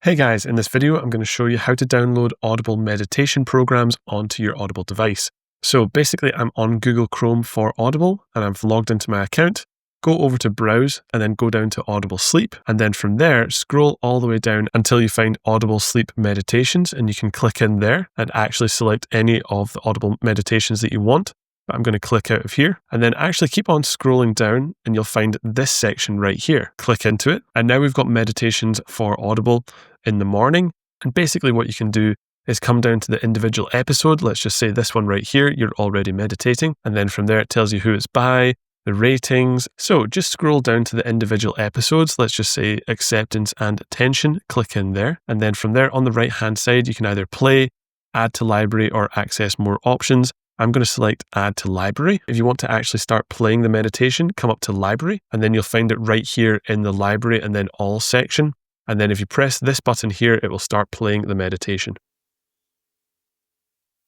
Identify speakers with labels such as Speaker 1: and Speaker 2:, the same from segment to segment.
Speaker 1: Hey guys, in this video I'm going to show you how to download Audible meditation programs onto your Audible device. So basically I'm on Google Chrome for Audible and I've logged into my account. Go over to Browse and then go down to Audible Sleep, and then from there scroll all the way down until you find Audible Sleep Meditations, and you can click in there and actually select any of the Audible meditations that you want. But I'm going to click out of here and then actually keep on scrolling down and you'll find this section right here. Click into it and now we've got meditations for Audible in the morning. And basically what you can do is come down to the individual episode. Let's just say this one right here, you're already meditating. And then from there it tells you who it's by, the ratings. So just scroll down to the individual episodes. Let's just say acceptance and attention. Click in there. And then from there on the right hand side, you can either play, add to library, or access more options. I'm going to select add to library. If you want to actually start playing the meditation, come up to library and then you'll find it right here in the library and then all section. And then if you press this button here, it will start playing the meditation.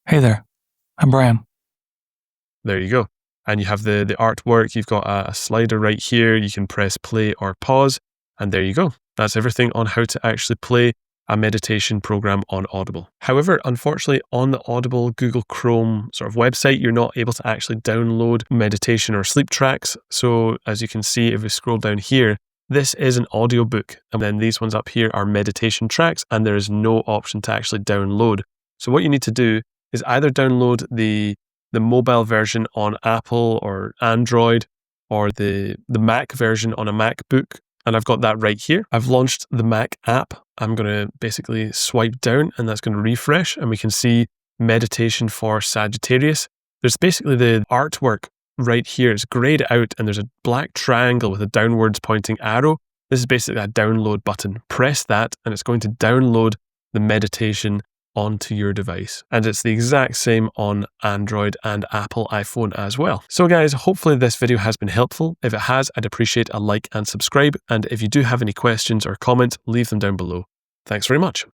Speaker 2: Hey there, I'm Brian.
Speaker 1: There you go. And you have the artwork. You've got a slider right here. You can press play or pause. And there you go. That's everything on how to actually play a meditation program on Audible. However, unfortunately, on the Audible Google Chrome sort of website, you're not able to actually download meditation or sleep tracks. So as you can see, if we scroll down here, this is an audiobook. And then these ones up here are meditation tracks, and there is no option to actually download. So what you need to do is either download the mobile version on Apple or Android, or the Mac version on a MacBook. And I've got that right here. I've launched the Mac app. I'm going to basically swipe down and that's going to refresh and we can see meditation for Sagittarius. There's basically the artwork right here. It's grayed out and there's a black triangle with a downwards pointing arrow. This is basically a download button. Press that and it's going to download the meditation onto your device. And it's the exact same on Android and Apple iPhone as well. So guys, hopefully this video has been helpful. If it has, I'd appreciate a like and subscribe. And if you do have any questions or comments, leave them down below. Thanks very much.